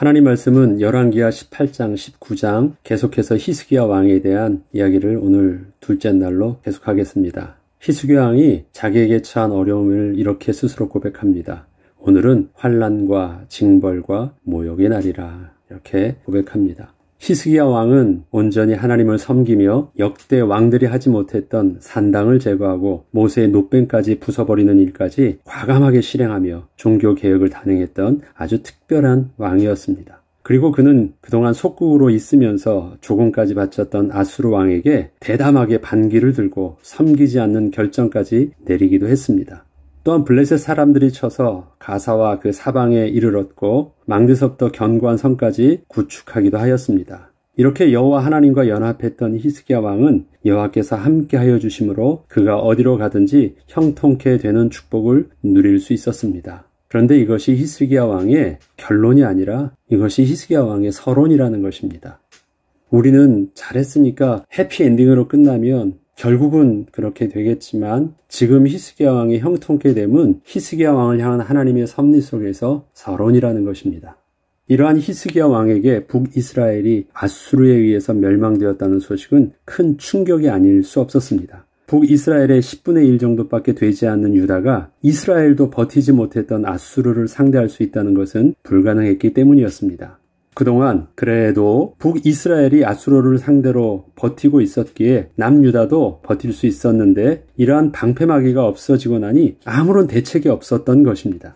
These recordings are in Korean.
하나님 말씀은 열왕기하 18장, 19장 계속해서 히스기야 왕에 대한 이야기를 오늘 둘째 날로 계속하겠습니다. 히스기야 왕이 자기에게 처한 어려움을 이렇게 스스로 고백합니다. 오늘은 환난과 징벌과 모욕의 날이라 이렇게 고백합니다. 히스기야 왕은 온전히 하나님을 섬기며 역대 왕들이 하지 못했던 산당을 제거하고 모세의 노뱀까지 부숴버리는 일까지 과감하게 실행하며 종교개혁을 단행했던 아주 특별한 왕이었습니다. 그리고 그는 그동안 속국으로 있으면서 조공까지 바쳤던 아수르 왕에게 대담하게 반기를 들고 섬기지 않는 결정까지 내리기도 했습니다. 또한 블레셋 사람들이 쳐서 가사와 그 사방에 이르렀고 망대서부터 견고한 성까지 구축하기도 하였습니다. 이렇게 여호와 하나님과 연합했던 히스기야 왕은 여호와께서 함께하여 주심으로 그가 어디로 가든지 형통케 되는 축복을 누릴 수 있었습니다. 그런데 이것이 히스기야 왕의 결론이 아니라 이것이 히스기야 왕의 서론이라는 것입니다. 우리는 잘했으니까 해피엔딩으로 끝나면 결국은 그렇게 되겠지만 지금 히스기야 왕의 형통케 됨은 히스기야 왕을 향한 하나님의 섭리 속에서 서론이라는 것입니다. 이러한 히스기야 왕에게 북이스라엘이 아수르에 의해서 멸망되었다는 소식은 큰 충격이 아닐 수 없었습니다. 북이스라엘의 10분의 1 정도밖에 되지 않는 유다가 이스라엘도 버티지 못했던 아수르를 상대할 수 있다는 것은 불가능했기 때문이었습니다. 그동안 그래도 북이스라엘이 아수르를 상대로 버티고 있었기에 남유다도 버틸 수 있었는데 이러한 방패막이가 없어지고 나니 아무런 대책이 없었던 것입니다.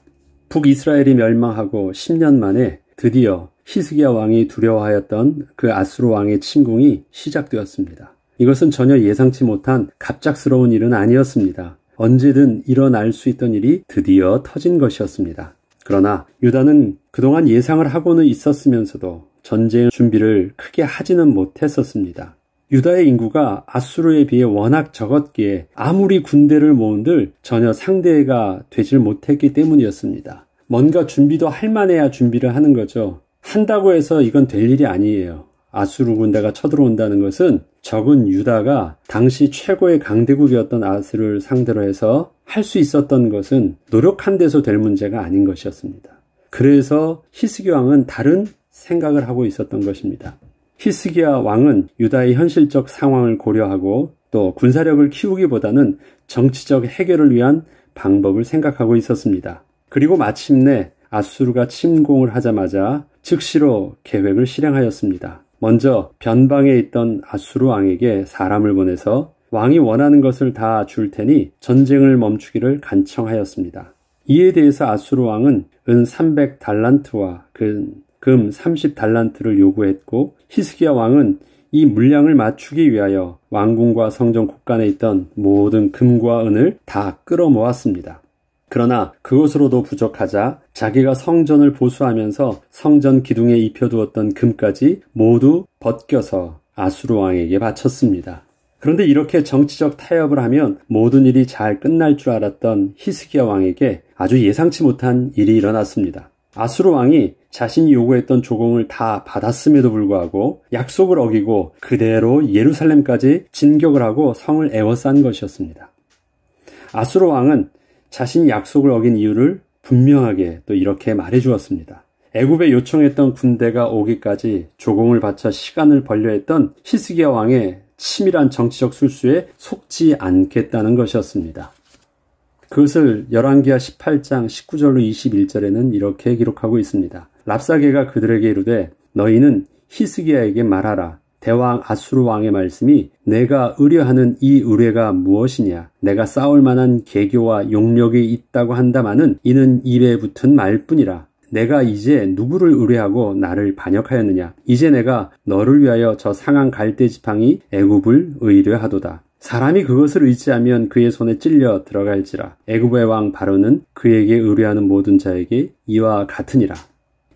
북이스라엘이 멸망하고 10년 만에 드디어 히스기야 왕이 두려워하였던 그 아수르 왕의 침공이 시작되었습니다. 이것은 전혀 예상치 못한 갑작스러운 일은 아니었습니다. 언제든 일어날 수 있던 일이 드디어 터진 것이었습니다. 그러나 유다는 그동안 예상을 하고는 있었으면서도 전쟁 준비를 크게 하지는 못했었습니다. 유다의 인구가 아수르에 비해 워낙 적었기에 아무리 군대를 모은들 전혀 상대가 되질 못했기 때문이었습니다. 뭔가 준비도 할 만해야 준비를 하는 거죠. 한다고 해서 이건 될 일이 아니에요. 아수르 군대가 쳐들어온다는 것은 적은 유다가 당시 최고의 강대국이었던 아수르를 상대로 해서 할 수 있었던 것은 노력한 데서 될 문제가 아닌 것이었습니다. 그래서 히스기야 왕은 다른 생각을 하고 있었던 것입니다. 히스기야 왕은 유다의 현실적 상황을 고려하고 또 군사력을 키우기보다는 정치적 해결을 위한 방법을 생각하고 있었습니다. 그리고 마침내 아수르가 침공을 하자마자 즉시로 계획을 실행하였습니다. 먼저 변방에 있던 아수르 왕에게 사람을 보내서 왕이 원하는 것을 다 줄 테니 전쟁을 멈추기를 간청하였습니다. 이에 대해서 아수르 왕은 은 300달란트와 금 30달란트를 요구했고 히스기야 왕은 이 물량을 맞추기 위하여 왕궁과 성전 곳간에 있던 모든 금과 은을 다 끌어모았습니다. 그러나 그것으로도 부족하자 자기가 성전을 보수하면서 성전 기둥에 입혀두었던 금까지 모두 벗겨서 아수르 왕에게 바쳤습니다. 그런데 이렇게 정치적 타협을 하면 모든 일이 잘 끝날 줄 알았던 히스기야 왕에게 아주 예상치 못한 일이 일어났습니다. 아수르 왕이 자신이 요구했던 조공을 다 받았음에도 불구하고 약속을 어기고 그대로 예루살렘까지 진격을 하고 성을 에워싼 것이었습니다. 아수르 왕은 자신이 약속을 어긴 이유를 분명하게 또 이렇게 말해주었습니다. 애굽에 요청했던 군대가 오기까지 조공을 바쳐 시간을 벌려 했던 히스기야 왕의 치밀한 정치적 술수에 속지 않겠다는 것이었습니다. 그것을 열왕기하 18장 19절로 21절에는 이렇게 기록하고 있습니다. 랍사게가 그들에게 이르되 너희는 히스기야에게 말하라. 대왕 아수르 왕의 말씀이 내가 의뢰하는 이 의뢰가 무엇이냐? 내가 싸울 만한 계교와 용력이 있다고 한다마는 이는 입에 붙은 말뿐이라. 내가 이제 누구를 의뢰하고 나를 반역하였느냐? 이제 내가 너를 위하여 저 상한 갈대 지팡이 애굽을 의뢰하도다. 사람이 그것을 의지하면 그의 손에 찔려 들어갈지라. 애굽의 왕 바로는 그에게 의뢰하는 모든 자에게 이와 같으니라.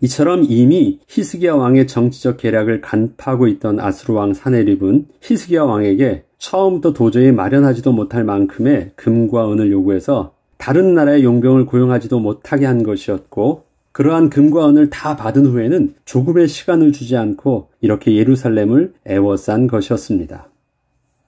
이처럼 이미 히스기야 왕의 정치적 계략을 간파하고 있던 아수르 왕 사네립은 히스기야 왕에게 처음부터 도저히 마련하지도 못할 만큼의 금과 은을 요구해서 다른 나라의 용병을 고용하지도 못하게 한 것이었고 그러한 금과 은을 다 받은 후에는 조금의 시간을 주지 않고 이렇게 예루살렘을 에워싼 것이었습니다.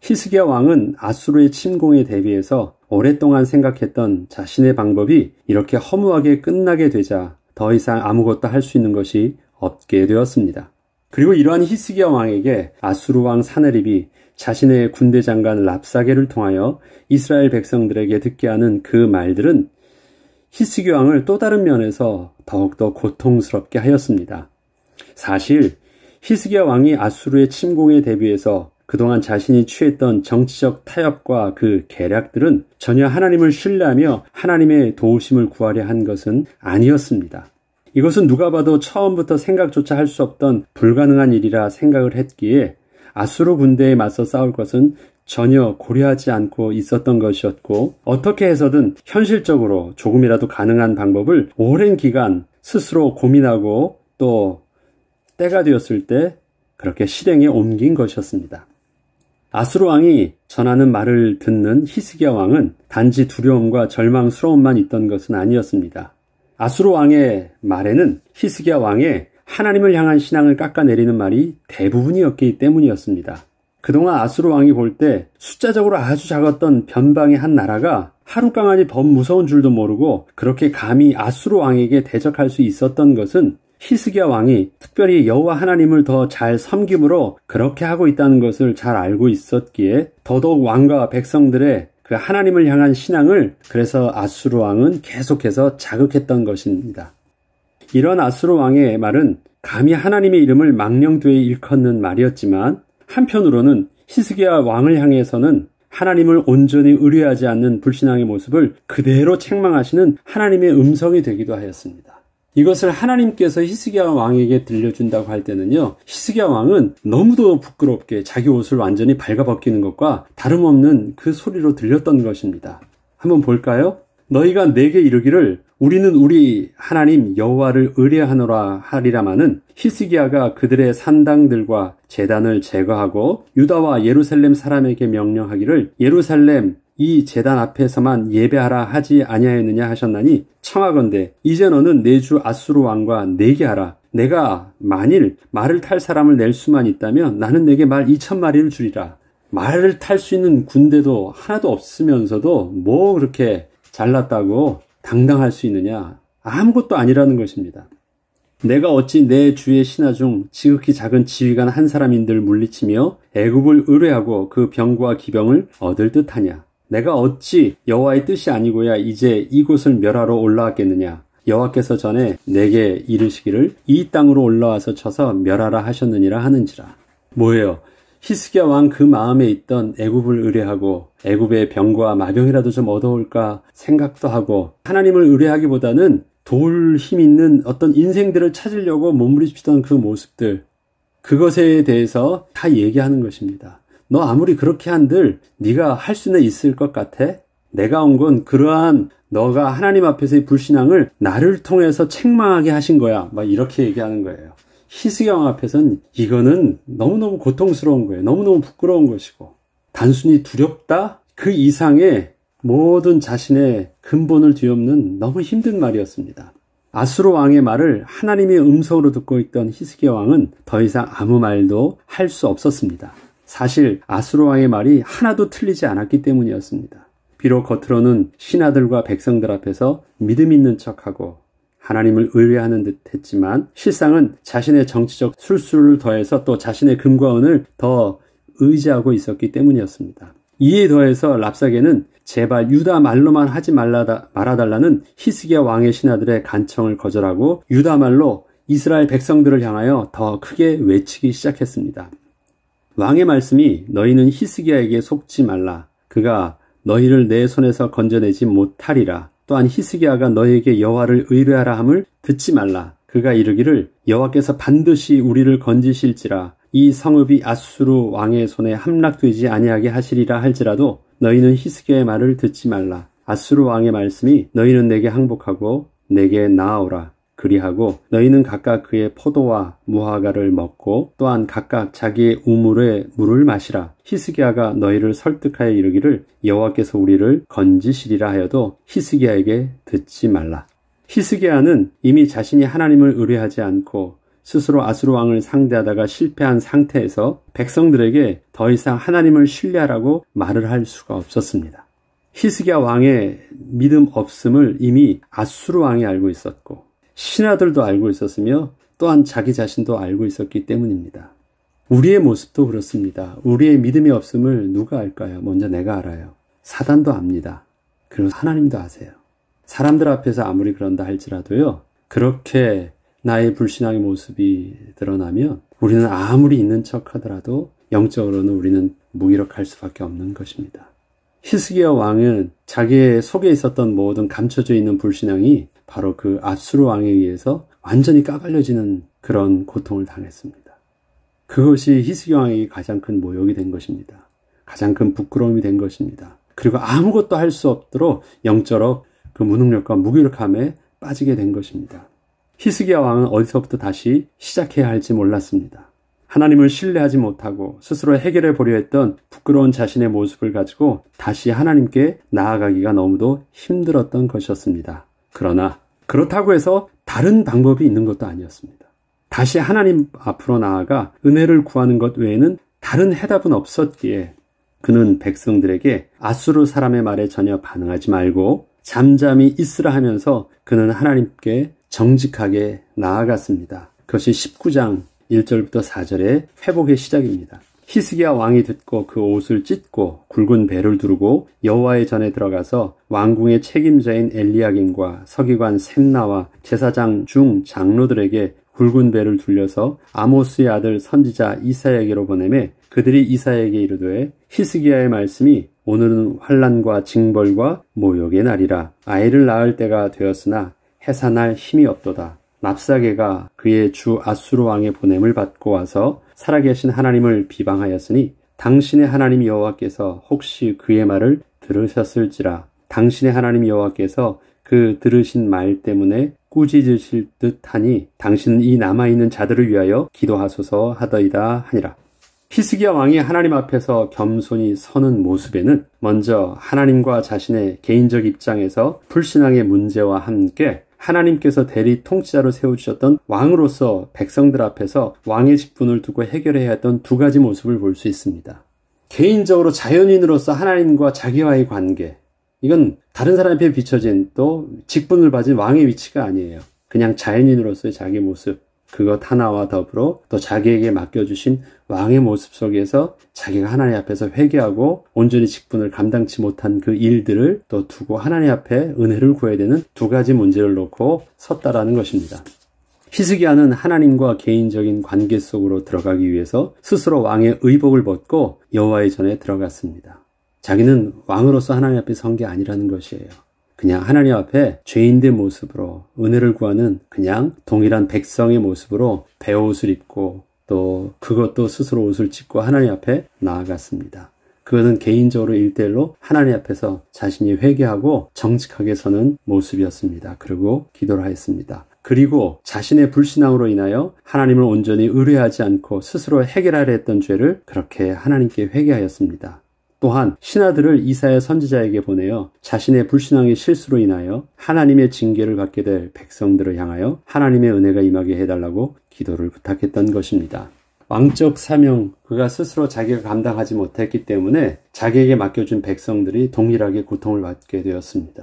히스기야 왕은 아수르의 침공에 대비해서 오랫동안 생각했던 자신의 방법이 이렇게 허무하게 끝나게 되자 더 이상 아무것도 할 수 있는 것이 없게 되었습니다. 그리고 이러한 히스기야 왕에게 아수르 왕 사네립이 자신의 군대 장관 랍사게를 통하여 이스라엘 백성들에게 듣게 하는 그 말들은 히스기야 왕을 또 다른 면에서 더욱더 고통스럽게 하였습니다. 사실 히스기야 왕이 아수르의 침공에 대비해서 그동안 자신이 취했던 정치적 타협과 그 계략들은 전혀 하나님을 신뢰하며 하나님의 도우심을 구하려 한 것은 아니었습니다. 이것은 누가 봐도 처음부터 생각조차 할 수 없던 불가능한 일이라 생각을 했기에 아수르 군대에 맞서 싸울 것은 전혀 고려하지 않고 있었던 것이었고, 어떻게 해서든 현실적으로 조금이라도 가능한 방법을 오랜 기간 스스로 고민하고 또 때가 되었을 때 그렇게 실행에 옮긴 것이었습니다. 아수르 왕이 전하는 말을 듣는 히스기야 왕은 단지 두려움과 절망스러움만 있던 것은 아니었습니다. 아수르 왕의 말에는 히스기야 왕의 하나님을 향한 신앙을 깎아내리는 말이 대부분이었기 때문이었습니다. 그동안 아수르 왕이 볼 때 숫자적으로 아주 작았던 변방의 한 나라가 하룻강아지 범 무서운 줄도 모르고 그렇게 감히 아수르 왕에게 대적할 수 있었던 것은 히스기야 왕이 특별히 여호와 하나님을 더 잘 섬김으로 그렇게 하고 있다는 것을 잘 알고 있었기에 더더욱 왕과 백성들의 그 하나님을 향한 신앙을 그래서 아수르 왕은 계속해서 자극했던 것입니다. 이런 아수르 왕의 말은 감히 하나님의 이름을 망령되이 일컫는 말이었지만 한편으로는 히스기야 왕을 향해서는 하나님을 온전히 의뢰하지 않는 불신앙의 모습을 그대로 책망하시는 하나님의 음성이 되기도 하였습니다. 이것을 하나님께서 히스기야 왕에게 들려준다고 할 때는요, 히스기야 왕은 너무도 부끄럽게 자기 옷을 완전히 발가벗기는 것과 다름없는 그 소리로 들렸던 것입니다. 한번 볼까요? 너희가 내게 이르기를 우리는 우리 하나님 여호와를 의뢰하노라 하리라마는 히스기야가 그들의 산당들과 제단을 제거하고 유다와 예루살렘 사람에게 명령하기를 예루살렘 이 제단 앞에서만 예배하라 하지 아니하였느냐 하셨나니 청하건대 이제 너는 내 주 아수르 왕과 내게 하라. 내가 만일 말을 탈 사람을 낼 수만 있다면 나는 내게 말 2,000마리를 주리라. 말을 탈 수 있는 군대도 하나도 없으면서도 뭐 그렇게 잘났다고 당당할 수 있느냐. 아무것도 아니라는 것입니다. 내가 어찌 내 주의 신하 중 지극히 작은 지휘관 한 사람인들 물리치며 애굽을 의뢰하고 그 병과 기병을 얻을 듯하냐. 내가 어찌 여호와의 뜻이 아니고야 이제 이곳을 멸하러 올라왔겠느냐. 여호와께서 전에 내게 이르시기를 이 땅으로 올라와서 쳐서 멸하라 하셨느니라 하는지라. 뭐예요? 히스기야 왕 그 마음에 있던 애굽을 의뢰하고 애굽의 병과 마병이라도 좀 얻어올까 생각도 하고 하나님을 의뢰하기보다는 도울 힘 있는 어떤 인생들을 찾으려고 몸부림치던 그 모습들, 그것에 대해서 다 얘기하는 것입니다. 너 아무리 그렇게 한들 네가 할 수는 있을 것 같아? 내가 온 건 그러한 너가 하나님 앞에서의 불신앙을 나를 통해서 책망하게 하신 거야. 막 이렇게 얘기하는 거예요. 히스기야 왕 앞에서는 이거는 너무너무 고통스러운 거예요. 너무너무 부끄러운 것이고 단순히 두렵다? 그 이상의 모든 자신의 근본을 뒤엎는 너무 힘든 말이었습니다. 아수르 왕의 말을 하나님의 음성으로 듣고 있던 히스기야 왕은 더 이상 아무 말도 할 수 없었습니다. 사실 아수르 왕의 말이 하나도 틀리지 않았기 때문이었습니다. 비록 겉으로는 신하들과 백성들 앞에서 믿음 있는 척하고 하나님을 의뢰하는 듯 했지만 실상은 자신의 정치적 술수를 더해서 또 자신의 금과 은을 더 의지하고 있었기 때문이었습니다. 이에 더해서 랍사게는 제발 유다 말로만 하지 말아달라는 히스기야 왕의 신하들의 간청을 거절하고 유다 말로 이스라엘 백성들을 향하여 더 크게 외치기 시작했습니다. 왕의 말씀이 너희는 히스기야에게 속지 말라. 그가 너희를 내 손에서 건져내지 못하리라. 또한 히스기야가 너희에게 여호와를 의뢰하라 함을 듣지 말라. 그가 이르기를 여호와께서 반드시 우리를 건지실지라. 이 성읍이 아수르 왕의 손에 함락되지 아니하게 하시리라 할지라도 너희는 히스기야의 말을 듣지 말라. 아수르 왕의 말씀이 너희는 내게 항복하고 내게 나아오라. 그리하고 너희는 각각 그의 포도와 무화과를 먹고 또한 각각 자기의 우물의 물을 마시라. 히스기야가 너희를 설득하여 이르기를 여호와께서 우리를 건지시리라 하여도 히스기야에게 듣지 말라. 히스기야는 이미 자신이 하나님을 의뢰하지 않고 스스로 아수르 왕을 상대하다가 실패한 상태에서 백성들에게 더 이상 하나님을 신뢰하라고 말을 할 수가 없었습니다. 히스기야 왕의 믿음 없음을 이미 아수르 왕이 알고 있었고 신하들도 알고 있었으며 또한 자기 자신도 알고 있었기 때문입니다. 우리의 모습도 그렇습니다. 우리의 믿음이 없음을 누가 알까요? 먼저 내가 알아요. 사단도 압니다. 그리고 하나님도 아세요. 사람들 앞에서 아무리 그런다 할지라도요, 그렇게 나의 불신앙의 모습이 드러나면 우리는 아무리 있는 척 하더라도 영적으로는 우리는 무기력할 수밖에 없는 것입니다. 히스기야 왕은 자기의 속에 있었던 모든 감춰져 있는 불신앙이 바로 그 앗수르 왕에 의해서 완전히 까발려지는 그런 고통을 당했습니다. 그것이 히스기야 왕에게 가장 큰 모욕이 된 것입니다. 가장 큰 부끄러움이 된 것입니다. 그리고 아무것도 할 수 없도록 영적으로 그 무능력과 무기력함에 빠지게 된 것입니다. 히스기야 왕은 어디서부터 다시 시작해야 할지 몰랐습니다. 하나님을 신뢰하지 못하고 스스로 해결해 보려 했던 부끄러운 자신의 모습을 가지고 다시 하나님께 나아가기가 너무도 힘들었던 것이었습니다. 그러나 그렇다고 해서 다른 방법이 있는 것도 아니었습니다. 다시 하나님 앞으로 나아가 은혜를 구하는 것 외에는 다른 해답은 없었기에 그는 백성들에게 앗수르 사람의 말에 전혀 반응하지 말고 잠잠히 있으라 하면서 그는 하나님께 정직하게 나아갔습니다. 그것이 19장 1절부터 4절의 회복의 시작입니다. 히스기야 왕이 듣고 그 옷을 찢고 굵은 배를 두르고 여호와의 전에 들어가서 왕궁의 책임자인 엘리야김과 서기관 셈나와 제사장 중 장로들에게 굵은 배를 둘려서 아모스의 아들 선지자 이사야에게로 보내매 그들이 이사야에게 이르되 히스기야의 말씀이 오늘은 환난과 징벌과 모욕의 날이라. 아이를 낳을 때가 되었으나 해산할 힘이 없도다. 랍사게가 그의 주 앗수르 왕의 보냄을 받고 와서 살아계신 하나님을 비방하였으니 당신의 하나님 여호와께서 혹시 그의 말을 들으셨을지라. 당신의 하나님 여호와께서 그 들으신 말 때문에 꾸짖으실 듯하니 당신은 이 남아있는 자들을 위하여 기도하소서 하더이다 하니라. 히스기야 왕이 하나님 앞에서 겸손히 서는 모습에는 먼저 하나님과 자신의 개인적 입장에서 불신앙의 문제와 함께 하나님께서 대리 통치자로 세워주셨던 왕으로서 백성들 앞에서 왕의 직분을 두고 해결해야 했던 두 가지 모습을 볼 수 있습니다. 개인적으로 자연인으로서 하나님과 자기와의 관계, 이건 다른 사람에 비춰진 또 직분을 받은 왕의 위치가 아니에요. 그냥 자연인으로서의 자기 모습, 그것 하나와 더불어 또 자기에게 맡겨주신 왕의 모습 속에서 자기가 하나님 앞에서 회개하고 온전히 직분을 감당치 못한 그 일들을 또 두고 하나님 앞에 은혜를 구해야 되는 두 가지 문제를 놓고 섰다라는 것입니다. 히스기야는 하나님과 개인적인 관계 속으로 들어가기 위해서 스스로 왕의 의복을 벗고 여호와의 전에 들어갔습니다. 자기는 왕으로서 하나님 앞에 선 게 아니라는 것이에요. 그냥 하나님 앞에 죄인된 모습으로 은혜를 구하는 그냥 동일한 백성의 모습으로 베옷을 입고 또 그것도 스스로 옷을 찢고 하나님 앞에 나아갔습니다. 그것은 개인적으로 1대1로 하나님 앞에서 자신이 회개하고 정직하게 서는 모습이었습니다. 그리고 기도를 하였습니다. 그리고 자신의 불신앙으로 인하여 하나님을 온전히 의뢰하지 않고 스스로 해결하려 했던 죄를 그렇게 하나님께 회개하였습니다. 또한 신하들을 이사야 선지자에게 보내어 자신의 불신앙의 실수로 인하여 하나님의 징계를 받게 될 백성들을 향하여 하나님의 은혜가 임하게 해달라고 기도를 부탁했던 것입니다. 왕적 사명, 그가 스스로 자기가 감당하지 못했기 때문에 자기에게 맡겨준 백성들이 동일하게 고통을 받게 되었습니다.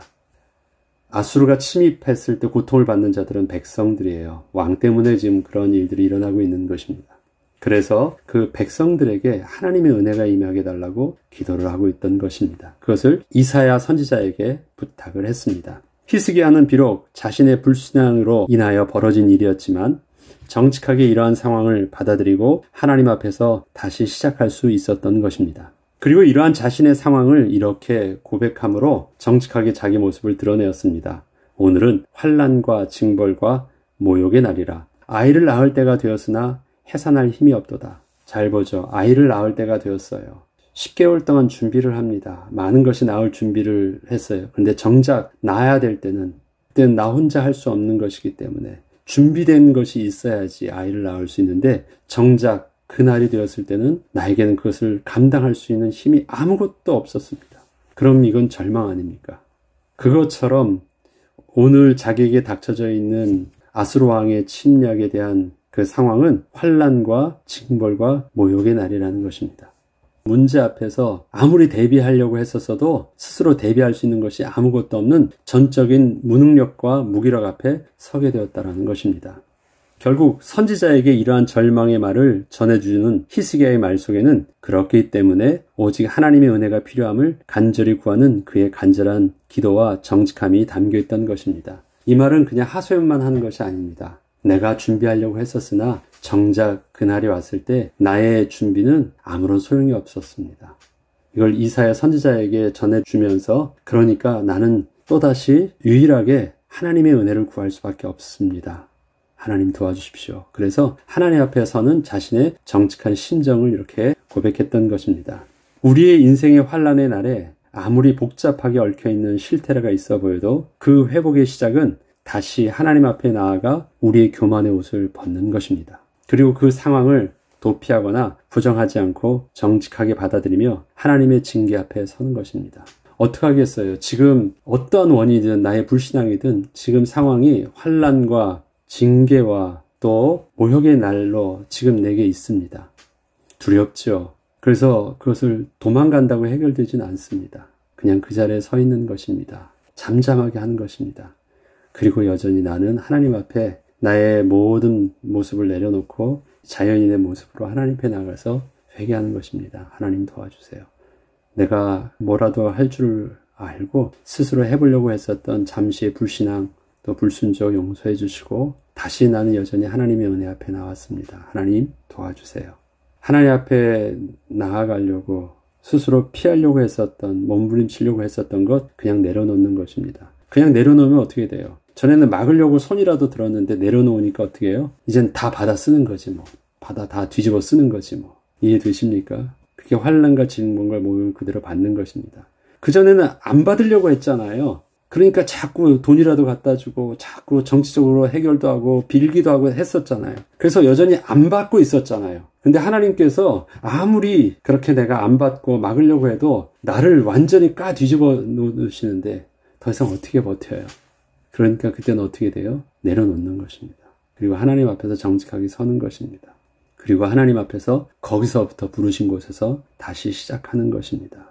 아수르가 침입했을 때 고통을 받는 자들은 백성들이에요. 왕 때문에 지금 그런 일들이 일어나고 있는 것입니다. 그래서 그 백성들에게 하나님의 은혜가 임하게 해달라고 기도를 하고 있던 것입니다. 그것을 이사야 선지자에게 부탁을 했습니다. 히스기야는 비록 자신의 불신앙으로 인하여 벌어진 일이었지만 정직하게 이러한 상황을 받아들이고 하나님 앞에서 다시 시작할 수 있었던 것입니다. 그리고 이러한 자신의 상황을 이렇게 고백함으로 정직하게 자기 모습을 드러내었습니다. 오늘은 환난과 징벌과 모욕의 날이라. 아이를 낳을 때가 되었으나 해산할 힘이 없도다. 잘 보죠. 아이를 낳을 때가 되었어요. 10개월 동안 준비를 합니다. 많은 것이 나올 준비를 했어요. 그런데 정작 낳아야 될 때는 그때는 나 혼자 할 수 없는 것이기 때문에 준비된 것이 있어야지 아이를 낳을 수 있는데 정작 그날이 되었을 때는 나에게는 그것을 감당할 수 있는 힘이 아무것도 없었습니다. 그럼 이건 절망 아닙니까? 그것처럼 오늘 자기에게 닥쳐져 있는 아수르 왕의 침략에 대한 그 상황은 환난과 징벌과 모욕의 날이라는 것입니다. 문제 앞에서 아무리 대비하려고 했었어도 스스로 대비할 수 있는 것이 아무것도 없는 전적인 무능력과 무기력 앞에 서게 되었다는 것입니다. 결국 선지자에게 이러한 절망의 말을 전해주는 히스기야의 말 속에는 그렇기 때문에 오직 하나님의 은혜가 필요함을 간절히 구하는 그의 간절한 기도와 정직함이 담겨있던 것입니다. 이 말은 그냥 하소연만 하는 것이 아닙니다. 내가 준비하려고 했었으나 정작 그날이 왔을 때 나의 준비는 아무런 소용이 없었습니다. 이걸 이사야 선지자에게 전해주면서 그러니까 나는 또다시 유일하게 하나님의 은혜를 구할 수밖에 없습니다. 하나님 도와주십시오. 그래서 하나님 앞에 서는 자신의 정직한 심정을 이렇게 고백했던 것입니다. 우리의 인생의 환난의 날에 아무리 복잡하게 얽혀있는 실태가 있어 보여도 그 회복의 시작은 다시 하나님 앞에 나아가 우리의 교만의 옷을 벗는 것입니다. 그리고 그 상황을 도피하거나 부정하지 않고 정직하게 받아들이며 하나님의 징계 앞에 서는 것입니다. 어떻게 하겠어요? 지금 어떠한 원인이든 나의 불신앙이든 지금 상황이 환난과 징계와 또 모욕의 날로 지금 내게 있습니다. 두렵죠. 그래서 그것을 도망간다고 해결되지는 않습니다. 그냥 그 자리에 서 있는 것입니다. 잠잠하게 하는 것입니다. 그리고 여전히 나는 하나님 앞에 나의 모든 모습을 내려놓고 자연인의 모습으로 하나님 앞에 나가서 회개하는 것입니다. 하나님 도와주세요. 내가 뭐라도 할 줄 알고 스스로 해보려고 했었던 잠시의 불신앙 또 불순종 용서해 주시고 다시 나는 여전히 하나님의 은혜 앞에 나왔습니다. 하나님 도와주세요. 하나님 앞에 나아가려고 스스로 피하려고 했었던 몸부림치려고 했었던 것 그냥 내려놓는 것입니다. 그냥 내려놓으면 어떻게 돼요? 전에는 막으려고 손이라도 들었는데 내려놓으니까 어떻게 해요? 이젠 다 받아 쓰는 거지 뭐. 받아 다 뒤집어 쓰는 거지 뭐. 이해되십니까? 그게 환난과 징벌과 모욕을 그대로 받는 것입니다. 그전에는 안 받으려고 했잖아요. 그러니까 자꾸 돈이라도 갖다 주고 자꾸 정치적으로 해결도 하고 빌기도 하고 했었잖아요. 그래서 여전히 안 받고 있었잖아요. 근데 하나님께서 아무리 그렇게 내가 안 받고 막으려고 해도 나를 완전히 까 뒤집어 놓으시는데 더 이상 어떻게 버텨요? 그러니까 그때는 어떻게 돼요? 내려놓는 것입니다. 그리고 하나님 앞에서 정직하게 서는 것입니다. 그리고 하나님 앞에서 거기서부터 부르신 곳에서 다시 시작하는 것입니다.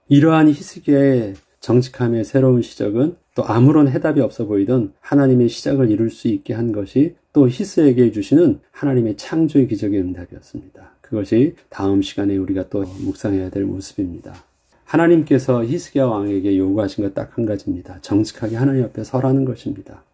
이러한 히스기야의 정직함의 새로운 시작은 또 아무런 해답이 없어 보이던 하나님의 시작을 이룰 수 있게 한 것이 또 히스에게 주시는 하나님의 창조의 기적의 응답이었습니다. 그것이 다음 시간에 우리가 또 묵상해야 될 모습입니다. 하나님께서 히스기야 왕에게 요구하신 것 딱 한 가지입니다. 정직하게 하나님 앞에 서라는 것입니다.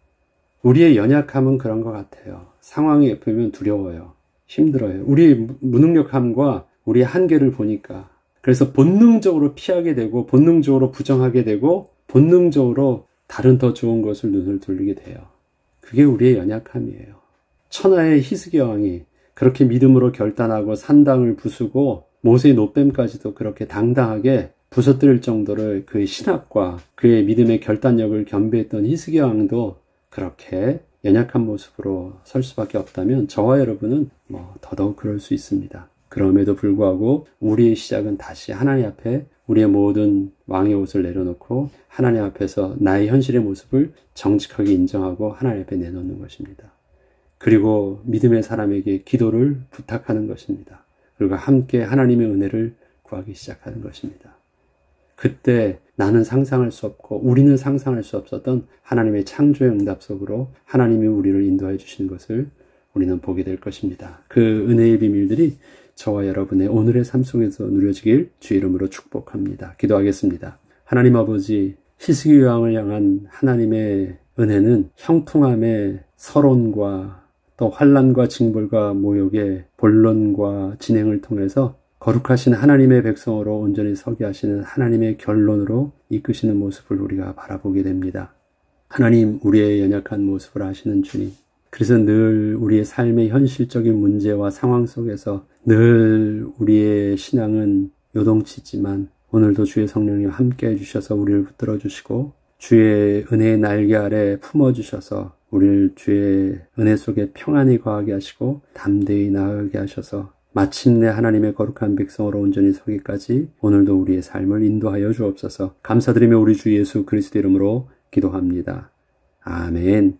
우리의 연약함은 그런 것 같아요. 상황이 보면 두려워요. 힘들어요. 우리의 무능력함과 우리의 한계를 보니까 그래서 본능적으로 피하게 되고 본능적으로 부정하게 되고 본능적으로 다른 더 좋은 것을 눈을 돌리게 돼요. 그게 우리의 연약함이에요. 천하의 히스기야 왕이 그렇게 믿음으로 결단하고 산당을 부수고 모세의 노뱀까지도 그렇게 당당하게 부서뜨릴 정도로 그의 신학과 그의 믿음의 결단력을 겸비했던 히스기야 왕도 그렇게 연약한 모습으로 설 수밖에 없다면 저와 여러분은 더더욱 그럴 수 있습니다. 그럼에도 불구하고 우리의 시작은 다시 하나님 앞에 우리의 모든 왕의 옷을 내려놓고 하나님 앞에서 나의 현실의 모습을 정직하게 인정하고 하나님 앞에 내놓는 것입니다. 그리고 믿음의 사람에게 기도를 부탁하는 것입니다. 그리고 함께 하나님의 은혜를 구하기 시작하는 것입니다. 그때 나는 상상할 수 없고 우리는 상상할 수 없었던 하나님의 창조의 응답 속으로 하나님이 우리를 인도해 주시는 것을 우리는 보게 될 것입니다. 그 은혜의 비밀들이 저와 여러분의 오늘의 삶 속에서 누려지길 주의 이름으로 축복합니다. 기도하겠습니다. 하나님 아버지, 히스기야 왕을 향한 하나님의 은혜는 형통함의 서론과 또 환난과 징벌과 모욕의 본론과 진행을 통해서 거룩하신 하나님의 백성으로 온전히 서게 하시는 하나님의 결론으로 이끄시는 모습을 우리가 바라보게 됩니다. 하나님, 우리의 연약한 모습을 아시는 주님, 그래서 늘 우리의 삶의 현실적인 문제와 상황 속에서 늘 우리의 신앙은 요동치지만 오늘도 주의 성령님 함께 해주셔서 우리를 붙들어 주시고 주의 은혜의 날개 아래 품어주셔서 우리를 주의 은혜 속에 평안히 거하게 하시고 담대히 나아가게 하셔서 마침내 하나님의 거룩한 백성으로 온전히 서기까지 오늘도 우리의 삶을 인도하여 주옵소서. 감사드리며 우리 주 예수 그리스도 이름으로 기도합니다. 아멘.